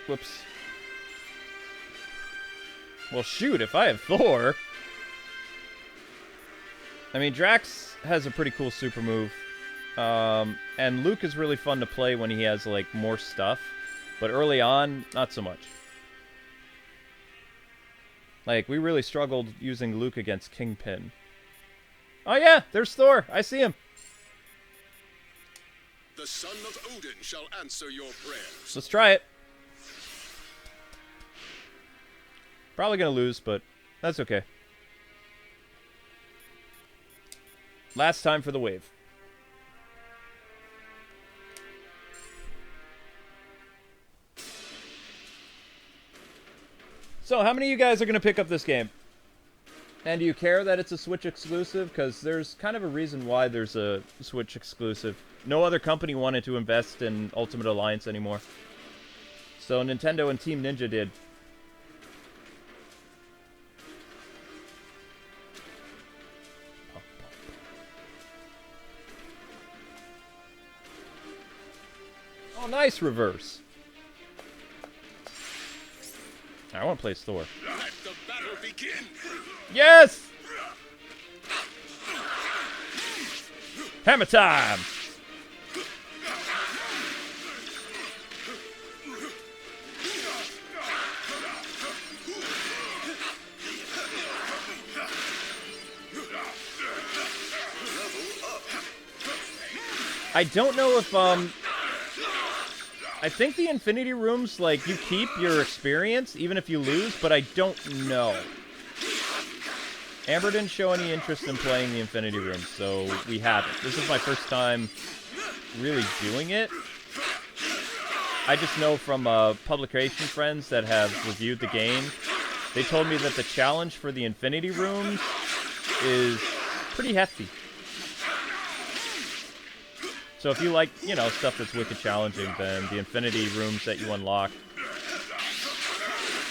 Whoops. Well, shoot, if I have Thor... I mean, Drax has a pretty cool super move. And Luke is really fun to play when he has, like, more stuff. But early on, not so much. Like, we really struggled using Luke against Kingpin. Oh yeah, there's Thor. I see him. The son of Odin shall answer your prayers. Let's try it. Probably gonna lose, but that's okay. Last time for the wave. So, how many of you guys are gonna pick up this game? And do you care that it's a Switch exclusive? Because there's kind of a reason why there's a Switch exclusive. No other company wanted to invest in Ultimate Alliance anymore. So Nintendo and Team Ninja did. Oh, nice reverse. I want to play Thor. Let the battle begin. Yes! Hammer time! I don't know if, I think the Infinity Rooms, like, you keep your experience, even if you lose, but I don't know. Amber didn't show any interest in playing the Infinity Rooms, so we haven't. This is my first time really doing it. I just know from publication friends that have reviewed the game, they told me that the challenge for the Infinity Rooms is pretty hefty. So if you like, you know, stuff that's wicked challenging, then the Infinity Rooms that you unlock.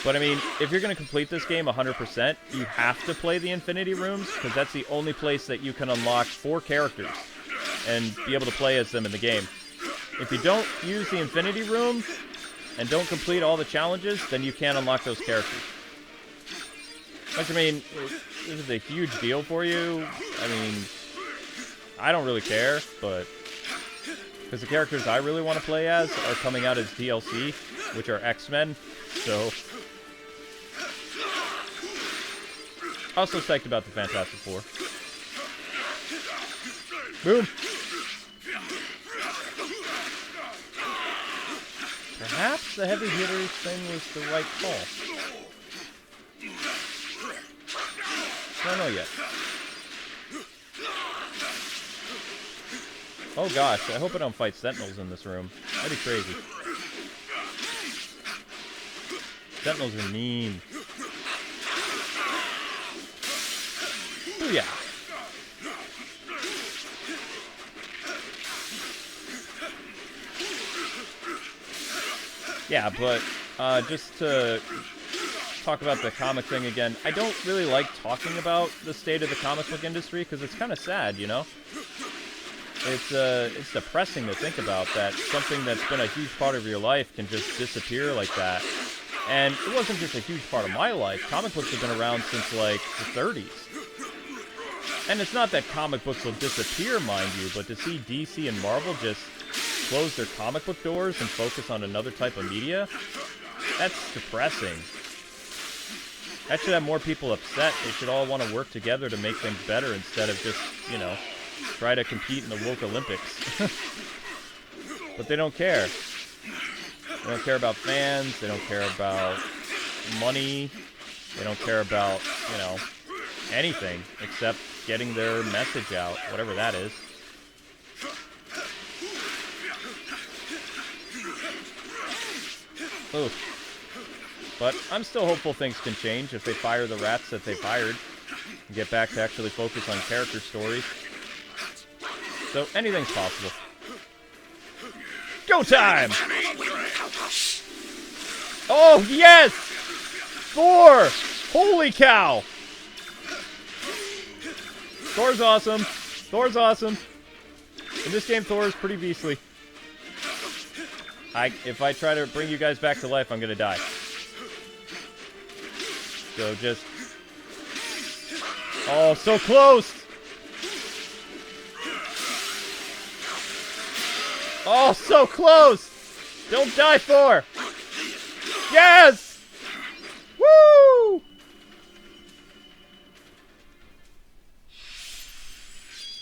But I mean, if you're going to complete this game 100%, you have to play the Infinity Rooms, because that's the only place that you can unlock 4 characters and be able to play as them in the game. If you don't use the Infinity Room and don't complete all the challenges, then you can't unlock those characters. Which, I mean, this is a huge deal for you. I mean, I don't really care, but... because the characters I really want to play as are coming out as DLC, which are X-Men, so... Also psyched about the Fantastic Four. Boom! Perhaps the heavy hitters thing was the right call. I don't know yet. Oh gosh, I hope I don't fight Sentinels in this room. That'd be crazy. Sentinels are mean. Booyah! Yeah, but just to talk about the comic thing again, I don't really like talking about the state of the comic book industry because it's kind of sad, you know? It's depressing to think about that something that's been a huge part of your life can just disappear like that. And it wasn't just a huge part of my life. Comic books have been around since, like, the 30s. And it's not that comic books will disappear, mind you, but to see DC and Marvel just close their comic book doors and focus on another type of media, that's depressing. That should have more people upset. They should all want to work together to make things better instead of just, you know, try to compete in the woke Olympics. But they don't care. They don't care about fans. They don't care about money. They don't care about, you know, anything except getting their message out, whatever that is. Oof. But I'm still hopeful things can change if they fire the rats that they fired and get back to actually focus on character stories. So anything's possible. Go time! Oh, yes! Thor! Holy cow! Thor's awesome. Thor's awesome. In this game, Thor is pretty beastly. If I try to bring you guys back to life, I'm gonna die. So just... Oh, so close! Oh, so close! Don't die, Thor! Yes! Woo!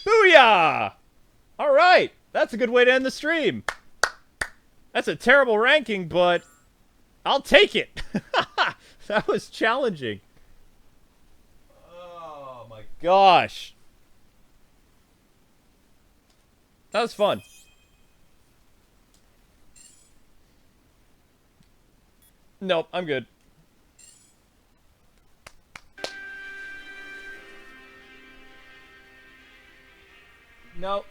Booyah! Alright, that's a good way to end the stream. That's a terrible ranking, but I'll take it. That was challenging. Oh my gosh. That was fun. Nope, I'm good. No,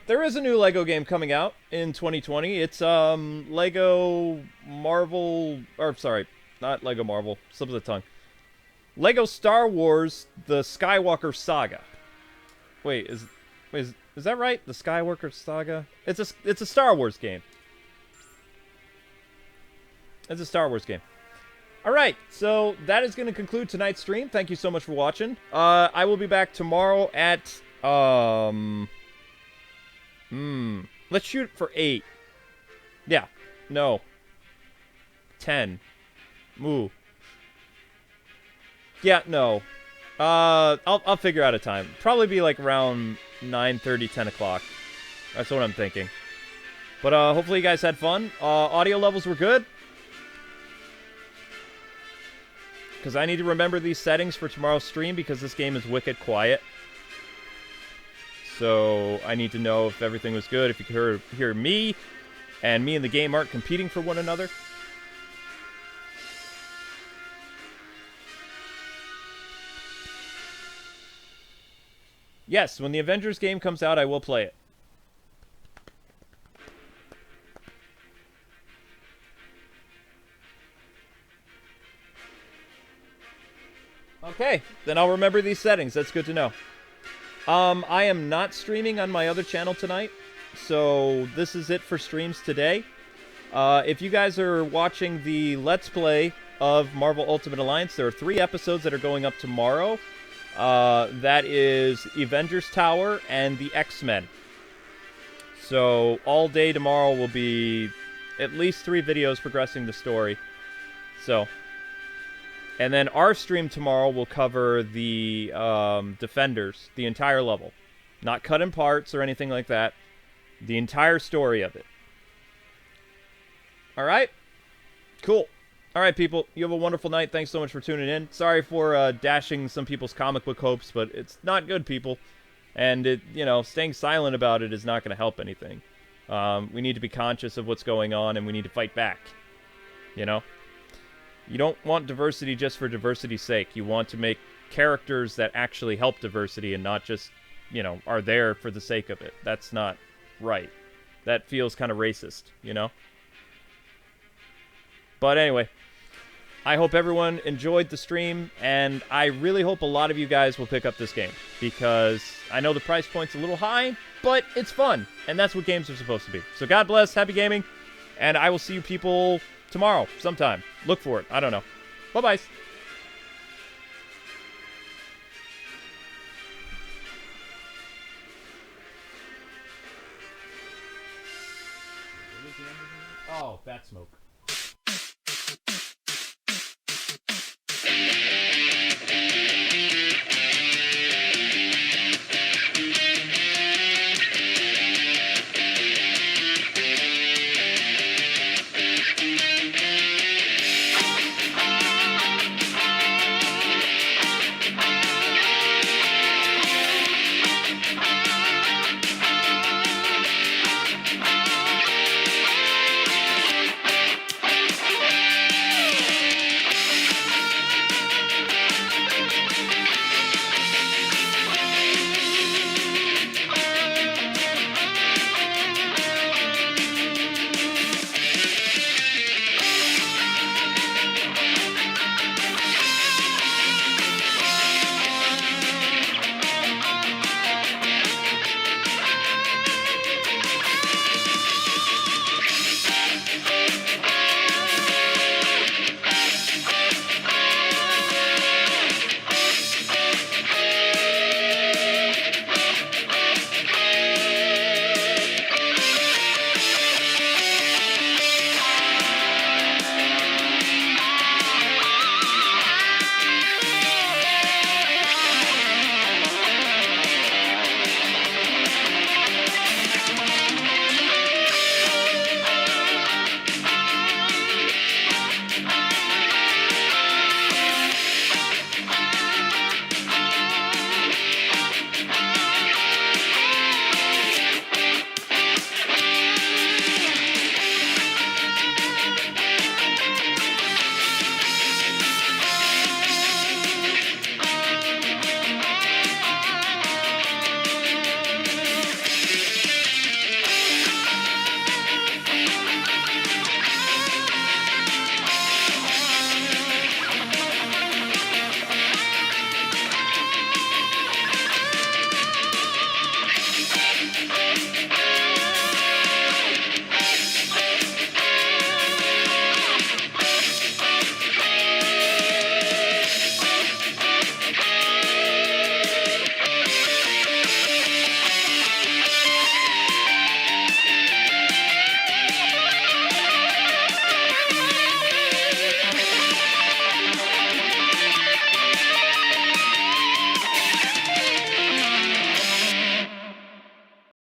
there is a new Lego game coming out in 2020. It's, Lego Marvel, or sorry, not Lego Marvel, slip of the tongue. Lego Star Wars, The Skywalker Saga. Wait, is that right? The Skywalker Saga? It's a Star Wars game. It's a Star Wars game. Alright, so that is going to conclude tonight's stream. Thank you so much for watching. I will be back tomorrow at, let's shoot for 8. Yeah. No. 10. Moo. Yeah, no. I'll figure out a time. Probably be like around 9:30, 10 o'clock. That's what I'm thinking. But hopefully you guys had fun. Audio levels were good. Because I need to remember these settings for tomorrow's stream because this game is wicked quiet. So I need to know if everything was good, if you could hear me, and me and the game aren't competing for one another. Yes, when the Avengers game comes out, I will play it. Okay, then I'll remember these settings. That's good to know. I am not streaming on my other channel tonight, so this is it for streams today. If you guys are watching the Let's Play of Marvel Ultimate Alliance, there are 3 episodes that are going up tomorrow. That is Avengers Tower and the X-Men. So all day tomorrow will be at least 3 videos progressing the story. So... And then our stream tomorrow will cover the Defenders, the entire level. Not cut in parts or anything like that. The entire story of it. Alright? Cool. Alright, people. You have a wonderful night. Thanks so much for tuning in. Sorry for dashing some people's comic book hopes, but it's not good, people. And, staying silent about it is not going to help anything. We need to be conscious of what's going on, and we need to fight back. You know? You don't want diversity just for diversity's sake. You want to make characters that actually help diversity and not just, are there for the sake of it. That's not right. That feels kind of racist, But anyway, I hope everyone enjoyed the stream, and I really hope a lot of you guys will pick up this game, because I know the price point's a little high, but it's fun, and that's what games are supposed to be. So God bless, happy gaming, and I will see you people tomorrow, sometime. Look for it. I don't know. Bye-bye.